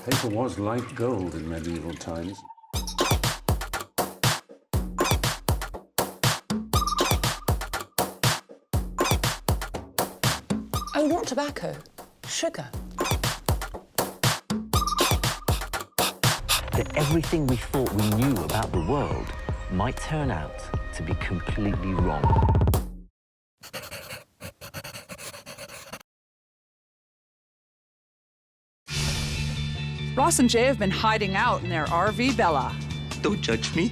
Paper was like gold in medieval times. Oh, not tobacco, sugar. That everything we thought we knew about the world might turn out to be completely wrong. Ross and Jay have been hiding out in their RV Bella Don't judge me.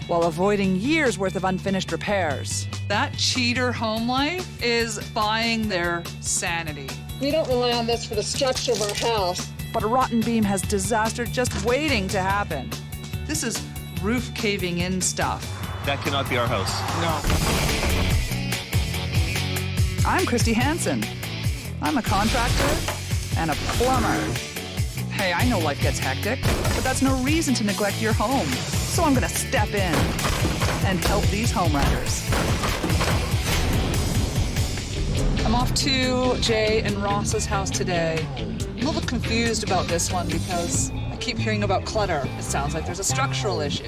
while avoiding years' worth of unfinished repairs. That cheater home life is buying their sanity. We don't rely on this for the structure of our house. But a rotten beam has disaster just waiting to happen. This is roof caving in stuff. That cannot be our house. I'm Kirsti Hansen. I'm a contractor and a plumber. Hey, I know life gets hectic, but that's no reason to neglect your home. So I'm gonna step in and help these homewreckers. I'm off to Jay and Ross's house today. I'm a little confused about this one because I keep hearing about clutter. It sounds like there's a structural issue.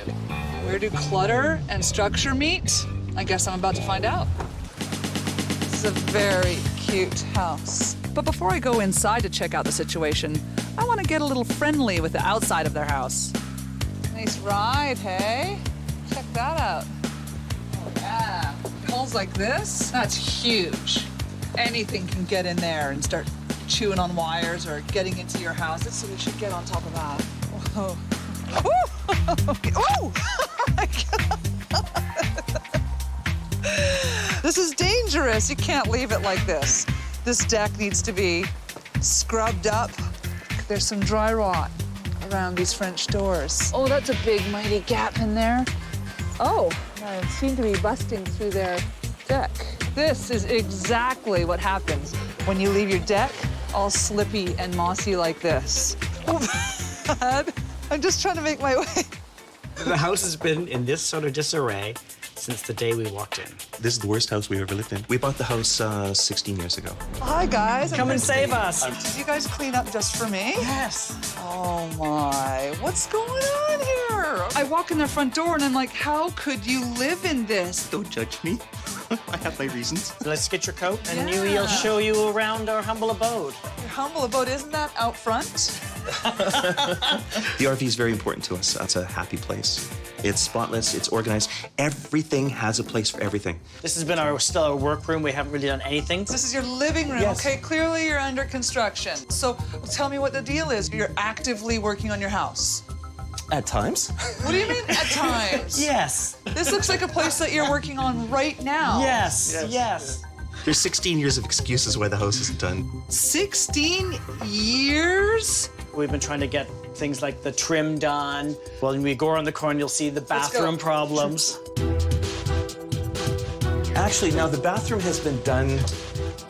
Where do clutter and structure meet? I guess I'm about to find out. This is a very cute house. But before I go inside to check out the situation, I want to get a little friendly with the outside of their house. Nice ride, hey? Check that out. Oh, yeah. Holes like this? That's huge. Anything can get in there and start chewing on wires or getting into your house, so we should get on top of that. Whoa. Oh! Oh my God! This is dangerous. You can't leave it like this. This deck needs to be scrubbed up. There's some dry rot around these French doors. Oh, that's a big, mighty gap in there. Oh, I seem to be busting through their deck. This is exactly what happens when you leave your deck all slippy and mossy like this. Oh, God. I'm just trying to make my way. The house has been in this sort of disarray since the day we walked in. This is the worst house we've ever lived in. We bought the house 16 years ago. Hi, guys. Come and save us. Did you guys clean up just for me? Yes. Oh, my. What's going on here? I walk in their front door and I'm like, how could you live in this? Don't judge me. I have my reasons. So let's get your coat and Yeah. we'll show you around our humble abode. Your humble abode, isn't that out front? The RV is very important to us. It's a happy place. It's spotless, it's organized. Everything has a place for everything. This has been still our workroom. We haven't really done anything. This is your living room, Yes. okay? Clearly you're under construction. So tell me what the deal is. You're actively working on your house. At times. What do you mean at times? Yes. This looks like a place that you're working on right now. Yes. There's 16 years of excuses why the house isn't done. 16 years? We've been trying to get things like the trim done. Well, when we go around the corner, you'll see the Let's go. bathroom problems. Actually, now the bathroom has been done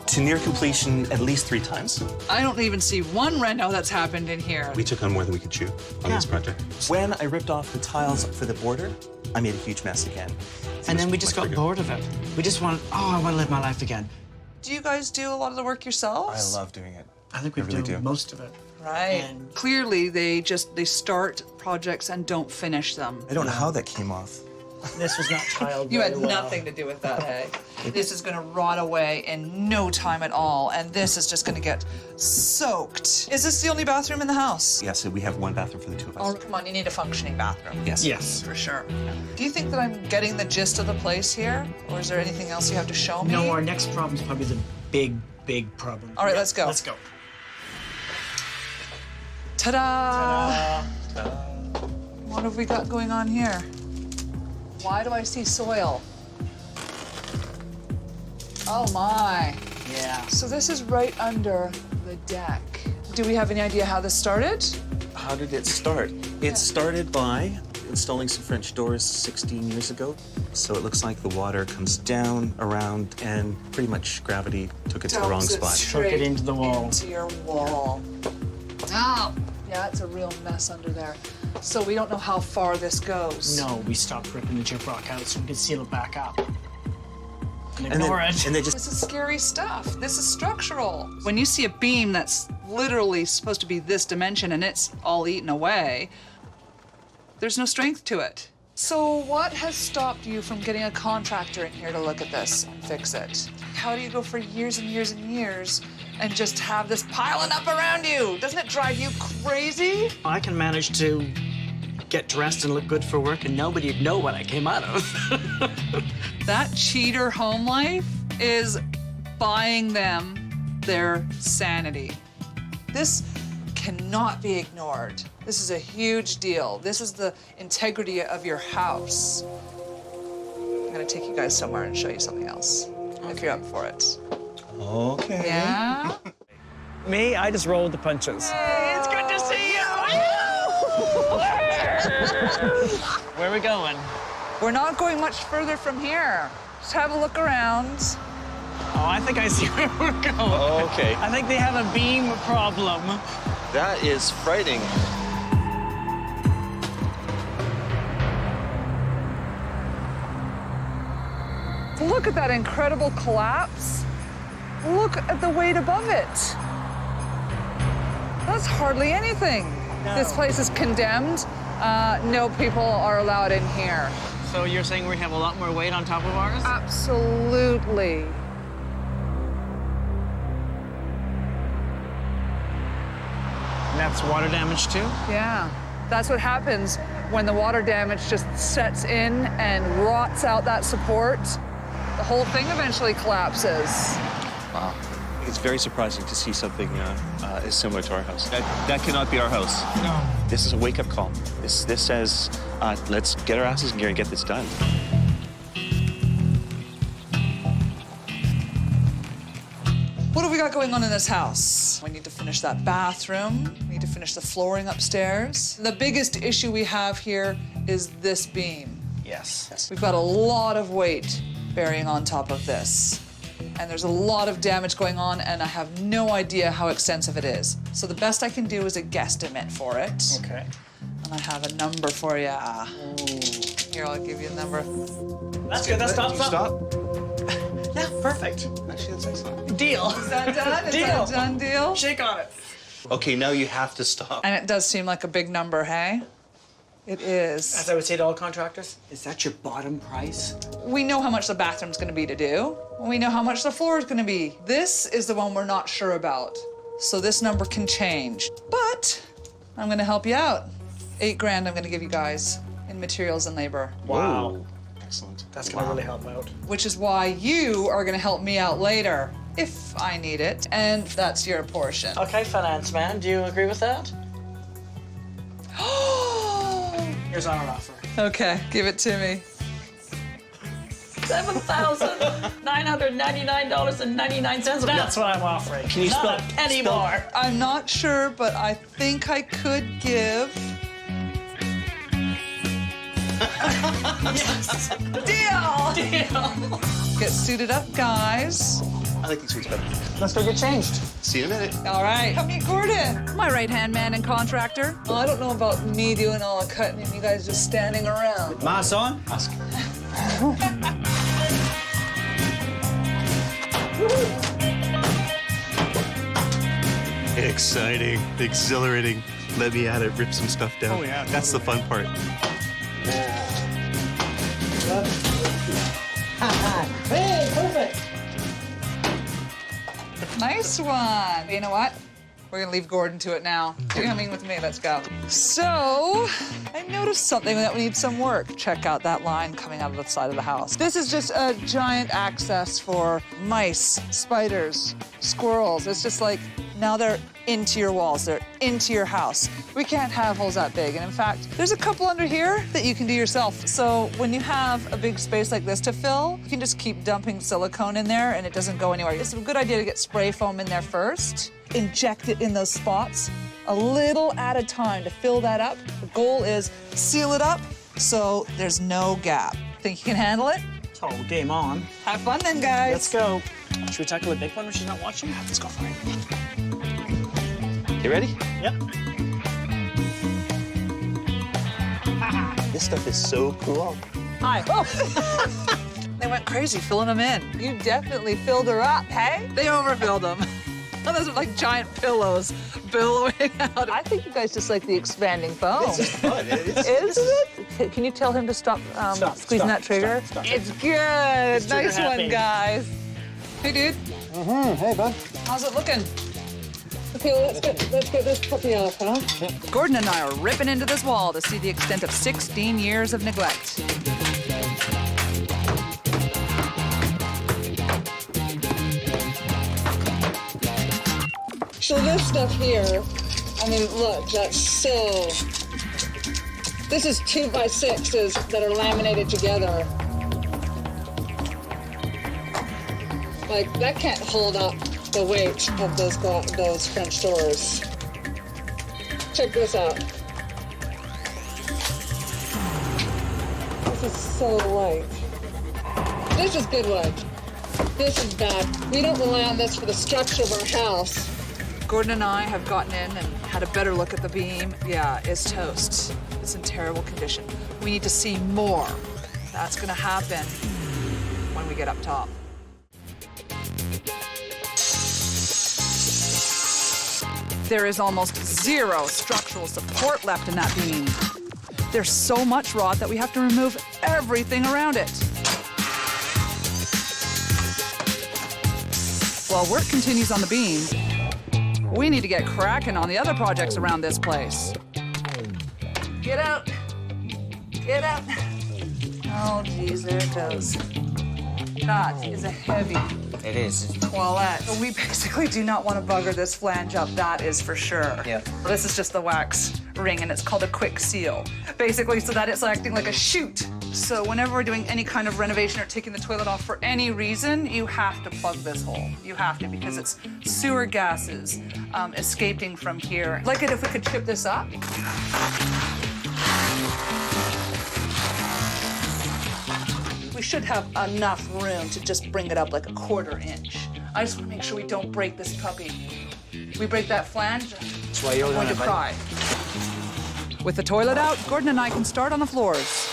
to near completion at least 3 times. I don't even see one reno that's happened in here. We took on more than we could chew on this project. When I ripped off the tiles for the border, I made a huge mess again. And then we just got bored of it. We just wanted, I want to live my life again. Do you guys do a lot of the work yourselves? I love doing it. I think we've really done do. most of it. Right. And- Clearly, they start projects and don't finish them. I don't know how that came off. This was not tiled You very had well. nothing to do with that, hey? This is gonna rot away in no time at all, and this is just gonna get soaked. Is this the only bathroom in the house? Yes, we have one bathroom for the 2 of us. Oh, come on, you need a functioning bathroom. Yes. Yes. For sure. Do you think that I'm getting the gist of the place here? Or is there anything else you have to show me? No, our next problem is probably the big problem. All right, let's go. Let's go. Ta-da! What have we got going on here? Why do I see soil? Oh my. Yeah. So this is right under the deck. Do we have any idea how this started? How did it start? It started by installing some French doors 16 years ago. So it looks like the water comes down, around, and pretty much gravity took it to the wrong Dumps it spot. straight Took it into the wall. Into your wall. Oh, yeah, it's a real mess under there. So we don't know how far this goes. No, we stopped ripping the gyprock out so we could seal it back up. Ignore it. And they just This is scary stuff. This is structural. When you see a beam that's literally supposed to be this dimension and it's all eaten away, there's no strength to it. So what has stopped you from getting a contractor in here to look at this and fix it? How do you go for years and years and years and just have this piling up around you? Doesn't it drive you crazy? I can manage to get dressed and look good for work and nobody'd know what I came out of. That cheater home life is buying them their sanity. This cannot be ignored. This is a huge deal. This is the integrity of your house. I'm gonna take you guys somewhere and show you something else, if you're up for it. Okay. Yeah? Me, I just roll with the punches. Hey, it's good to see you! Where are we going? We're not going much further from here. Just have a look around. Oh, I think I see where we're going. Okay. I think they have a beam problem. That is frightening. Look at that incredible collapse. Look at the weight above it. That's hardly anything. No. This place is condemned. No people are allowed in here. So you're saying we have a lot more weight on top of ours? Absolutely. And that's water damage too? Yeah. That's what happens when the water damage just sets in and rots out that support. The whole thing eventually collapses. Wow. It's very surprising to see something as similar to our house. That cannot be our house. No. This is a wake-up call. This says, let's get our asses in gear and get this done. What have we got going on in this house? We need to finish that bathroom. We need to finish the flooring upstairs. The biggest issue we have here is this beam. Yes. We've got a lot of weight bearing on top of this. And there's a lot of damage going on, and I have no idea how extensive it is. So the best I can do is a guesstimate for it. Okay. And I have a number for you. Here, I'll give you a number. That's good. That's stop. Yeah, perfect. Actually, that's excellent. Deal. Is that done? Is Deal. that a done deal? Shake on it. Okay, now you have to stop. And it does seem like a big number, hey? It is. As I would say to all contractors, is that your bottom price? We know how much the bathroom's gonna be to do. We know how much the floor is gonna be. This is the one we're not sure about. So this number can change. But I'm gonna help you out. $8 grand I'm gonna give you guys in materials and labor. Wow. Excellent. That's gonna really help out. Which is why you are gonna help me out later, if I need it. And that's your portion. Okay, finance man, do you agree with that? Here's our offer. Okay, give it to me. $7,999.99. That's what I'm offering. Can you spell- a penny more? I'm not sure, but I think I could give. Yes. Deal! Deal. Get suited up, guys. I like these suits better. Let's go get changed. See you in a minute. All right. Come meet Gordon, my right-hand man and contractor. Well, I don't know about me doing all the cutting and you guys just standing around. Mask on. Ask. Exciting, exhilarating. Let me at it, rip some stuff down. Oh, yeah, That's the fun part. Hey, perfect. Nice one. You know what? We're gonna leave Gordon to it now. You're coming with me, let's go. So, I noticed something that we need some work. Check out that line coming out of the side of the house. This is just a giant access for mice, spiders, squirrels. It's just like, now they're into your walls, they're into your house. We can't have holes that big. And in fact, there's a couple under here that you can do yourself. So when you have a big space like this to fill, you can just keep dumping silicone in there and it doesn't go anywhere. It's a good idea to get spray foam in there first, inject it in those spots, a little at a time to fill that up. The goal is seal it up so there's no gap. Think you can handle it? Oh, game on. Have fun then, guys. Let's go. Should we tackle the big one when she's not watching? Let's go for it. You ready? Yep. This stuff is so cool. Hi. They went crazy filling them in. You definitely filled her up, hey? They overfilled them. Those are like giant pillows billowing out. I think you guys just like the expanding foam. It's just fun. Isn't it? Can you tell him to stop squeezing that trigger? Stop. It's good. Nice one, guys. Hey, dude. Hey, bud. How's it looking? Okay, well, let's get this puppy off, huh? Gordon and I are ripping into this wall to see the extent of 16 years of neglect. So this stuff here, I mean, look, that's so... This is 2x6s that are laminated together. Like, that can't hold up the weight of those French doors. Check this out. This is so light. This is good wood. This is bad. We don't rely on this for the structure of our house. Gordon and I have gotten in and had a better look at the beam. Yeah, it's toast. It's in terrible condition. We need to see more. That's gonna happen when we get up top. There is almost zero structural support left in that beam. There's so much rot that we have to remove everything around it. While work continues on the beam, we need to get cracking on the other projects around this place. Get out. Get out. Oh, geez, there it goes. That is a heavy It is. toilet. So we basically do not want to bugger this flange up, that is for sure. Yeah. This is just the wax ring, and it's called a quick seal. Basically, so that it's acting like a chute. So whenever we're doing any kind of renovation or taking the toilet off for any reason, you have to plug this hole. You have to, because it's sewer gases escaping from here. Like it if we could chip this up. We should have enough room to just bring it up like a 1/4 inch. I just want to make sure we don't break this puppy. We break that flange, That's why you're I'm going to cry. With the toilet out, Gordon and I can start on the floors.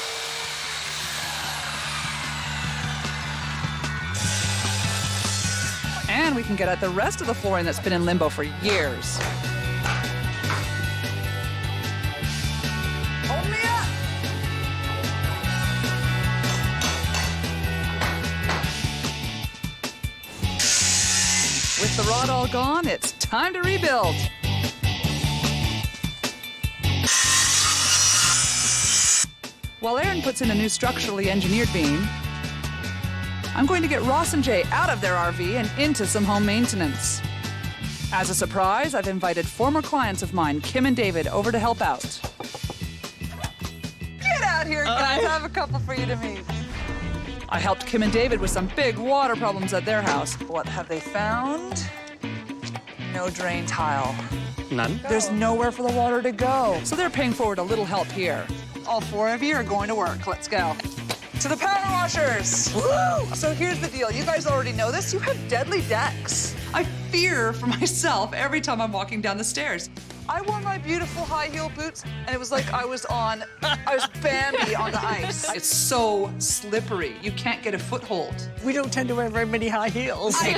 And we can get at the rest of the flooring that's been in limbo for years. Hold me up! With the rot all gone, it's time to rebuild. While Aaron puts in a new structurally engineered beam, I'm going to get Ross and Jay out of their RV and into some home maintenance. As a surprise, I've invited former clients of mine, Kim and David, over to help out. Get out here, guys. I have a couple for you to meet. I helped Kim and David with some big water problems at their house. What have they found? No drain tile. None? There's nowhere for the water to go. So they're paying forward a little help here. All 4 of you are going to work. Let's go. To the power washers! Woo! So here's the deal. You guys already know this. You have deadly decks. I fear for myself every time I'm walking down the stairs. I wore my beautiful high heel boots, and it was like I was Bambi on the ice. It's so slippery. You can't get a foothold. We don't tend to wear very many high heels. I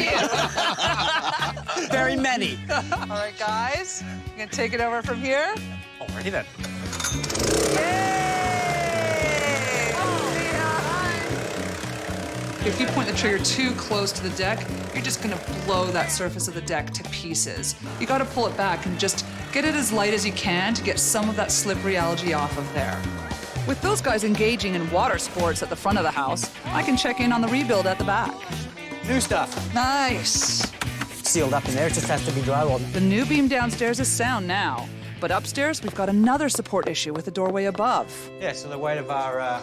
do. Very many. All right, guys. You gonna take it over from here? Alrighty then. If you point the trigger too close to the deck, you're just gonna blow that surface of the deck to pieces. You gotta pull it back and just get it as light as you can to get some of that slippery algae off of there. With those guys engaging in water sports at the front of the house, I can check in on the rebuild at the back. New stuff. Nice. Sealed up in there, it just has to be drywalled. The new beam downstairs is sound now, but upstairs we've got another support issue with the doorway above. Yeah, so the weight of our,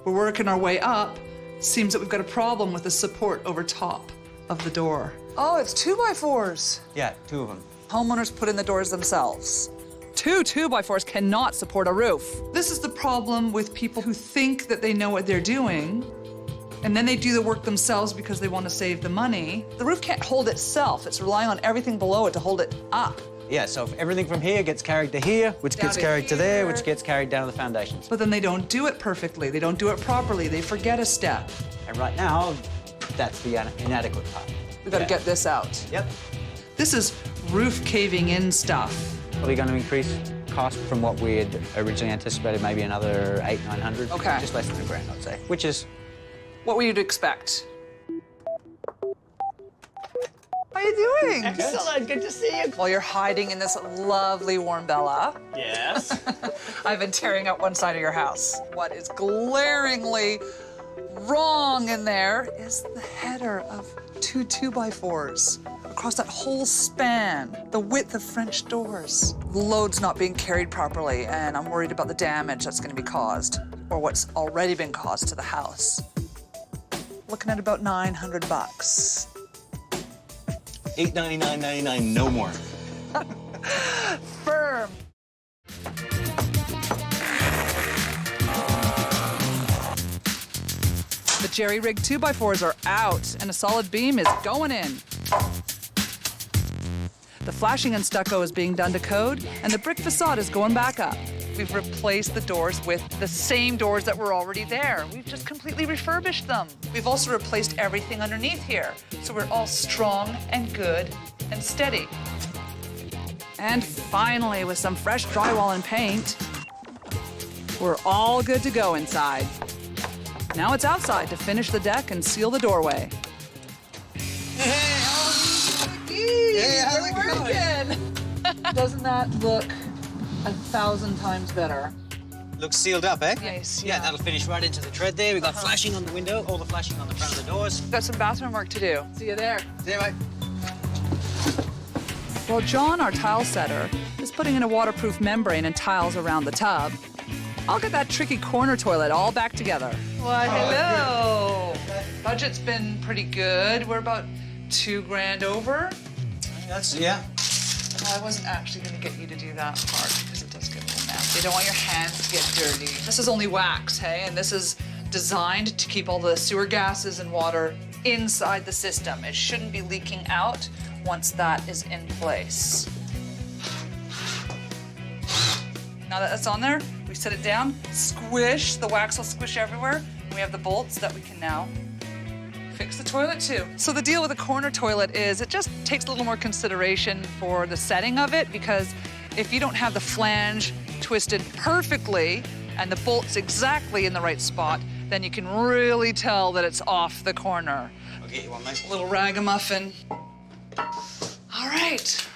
We're working our way up. Seems that we've got a problem with the support over top of the door. Oh, it's 2x4s. yeah, 2 of them. Homeowners put in the doors themselves. 2 2x4s cannot support a roof. This is the problem with people who think that they know what they're doing, and then they do the work themselves because they want to save the money. The roof can't hold itself. It's relying on everything below it to hold it up. Yeah, so if everything from here gets carried to here, which Down gets to carried to there, here. which gets carried down to the foundations. But then they don't do it perfectly. They don't do it properly. They forget a step. And right now, that's the inadequate part. We gotta get this out. Yep. This is roof caving in stuff. Probably going to increase cost from what we had originally anticipated, maybe another 800-900. Okay. Just less than $1,000, I'd say, which is... What would you expect? How are you doing? Excellent. Good to see you. While you're hiding in this lovely warm Bella, Yes. I've been tearing out one side of your house. What is glaringly wrong in there is the header of two 2x4s across that whole span, the width of French doors. The load's not being carried properly, and I'm worried about the damage that's going to be caused, or what's already been caused to the house. Looking at about $900. $899.99, no more. Firm. The jerry-rigged 2x4s are out, and a solid beam is going in. The flashing and stucco is being done to code, and the brick facade is going back up. We've replaced the doors with the same doors that were already there. We've just completely refurbished them. We've also replaced everything underneath here, so we're all strong and good and steady. And finally, with some fresh drywall and paint, we're all good to go inside. Now it's outside to finish the deck and seal the doorway. Hey, how's it going? Doesn't that look 1,000 times better? Looks sealed up, eh? Nice, Yeah, yeah. that'll finish right into the tread there. We've got flashing on the window, all the flashing on the front of the doors. Got some bathroom work to do. See you there. See you, mate. Well, John, our tile setter, is putting in a waterproof membrane and tiles around the tub. I'll get that tricky corner toilet all back together. Why, hello. Budget's been pretty good. We're about $2,000 over. Yeah. Well, I wasn't actually going to get you to do that part because it does get a little nasty. I don't want your hands to get dirty. This is only wax, hey? And this is designed to keep all the sewer gases and water inside the system. It shouldn't be leaking out once that is in place. Now that that's on there, we set it down, squish, the wax will squish everywhere. And we have the bolts that we can now fix the toilet too. So the deal with a corner toilet is it just takes a little more consideration for the setting of it, because if you don't have the flange twisted perfectly and the bolts exactly in the right spot, then you can really tell that it's off the corner. I'll get you one, mate. A little ragamuffin. All right.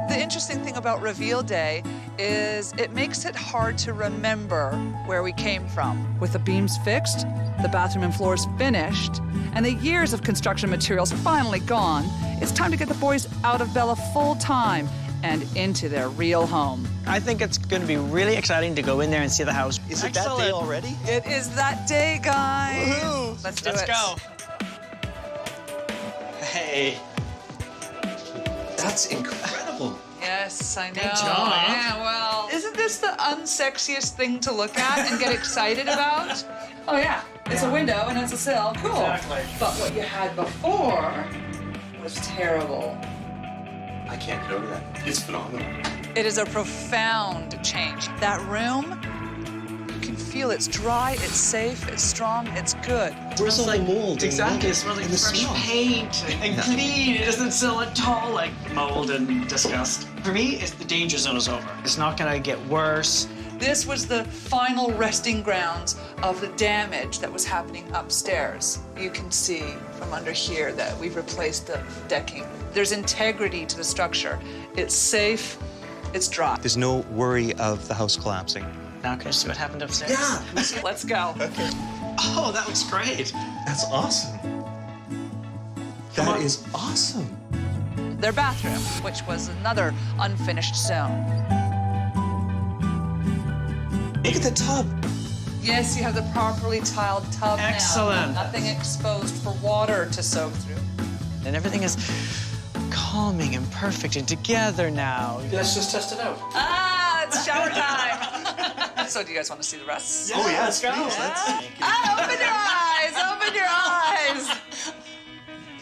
The interesting thing about reveal day is it makes it hard to remember where we came from. With the beams fixed, the bathroom and floors finished, and the years of construction materials finally gone, it's time to get the boys out of Bella full time and into their real home. I think it's going to be really exciting to go in there and see the house. Is it that day already? It is that day, guys. Woohoo! Let's do Let's it. go. Hey. That's incredible. Yes, I know. job. Yeah, well, isn't this the unsexiest thing to look at and get excited about? Oh, yeah. It's a window and it's a sill. Cool. Exactly. But what you had before was terrible. I can't get over that. It's phenomenal. It is a profound change. That room, you can feel it's dry, it's safe, it's strong, it's good. Where's all the mold? Exactly. It smells like and the fresh smell? paint and clean. It doesn't smell at all like mold and disgust. For me, it's the danger zone is over. It's not going to get worse. This was the final resting grounds of the damage that was happening upstairs. You can see from under here that we've replaced the decking. There's integrity to the structure. It's safe, it's dry. There's no worry of the house collapsing. Now can I see what happened upstairs? Yeah. Let's go. Oh, that looks great. That's awesome. That is awesome. Their bathroom, which was another unfinished zone. Look at the tub. Yes, you have the properly tiled tub now. Excellent. Nothing exposed for water to soak through. And everything is calming and perfect and together now. Let's just test it out. Ah, it's shower time. So do you guys want to see the rest? Oh, yeah, let's go. Open your eyes, open your eyes.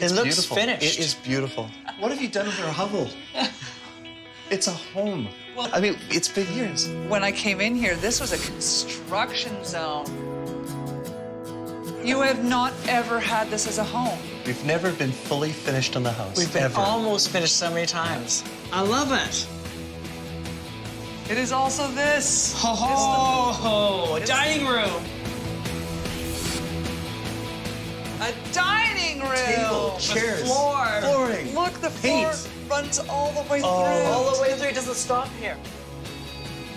It looks beautiful. finished. It is beautiful. What have you done with our hovel? It's a home. I mean, it's been years. When I came in here, this was a construction zone. You have not ever had this as a home. We've never been fully finished on the house. We've been ever. almost finished so many times. I love it. It is also this. Ho ho! A dining room. A dining room. Table, chairs, The floor. flooring. Look, the floor Paint. runs all the way through. All the way through. It doesn't stop here.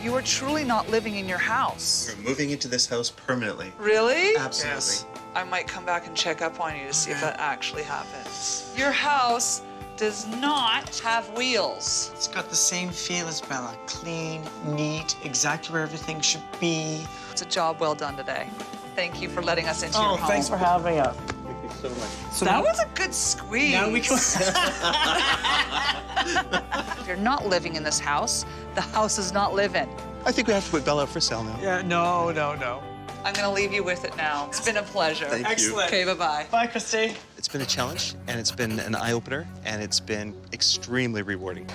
You are truly not living in your house. We're moving into this house permanently. Really? Absolutely. Yes. I might come back and check up on you to see if that actually happens. Your house does not have wheels. It's got the same feel as Bella. Clean, neat, exactly where everything should be. It's a job well done today. Thank you for letting us into your Oh, home. thanks for having us. Thank you so much. So That was a good squeeze. Now we can. If you're not living in this house, the house is not living. I think we have to put Bella up for sale now. Yeah, no. I'm gonna leave you with it now. It's been a pleasure. Thank you. Excellent. Okay, bye-bye. Bye, Kirsti. It's been a challenge, and it's been an eye-opener, and it's been extremely rewarding.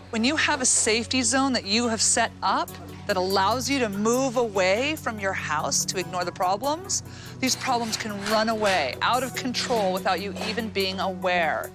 When you have a safety zone that you have set up that allows you to move away from your house to ignore the problems, these problems can run away out of control without you even being aware.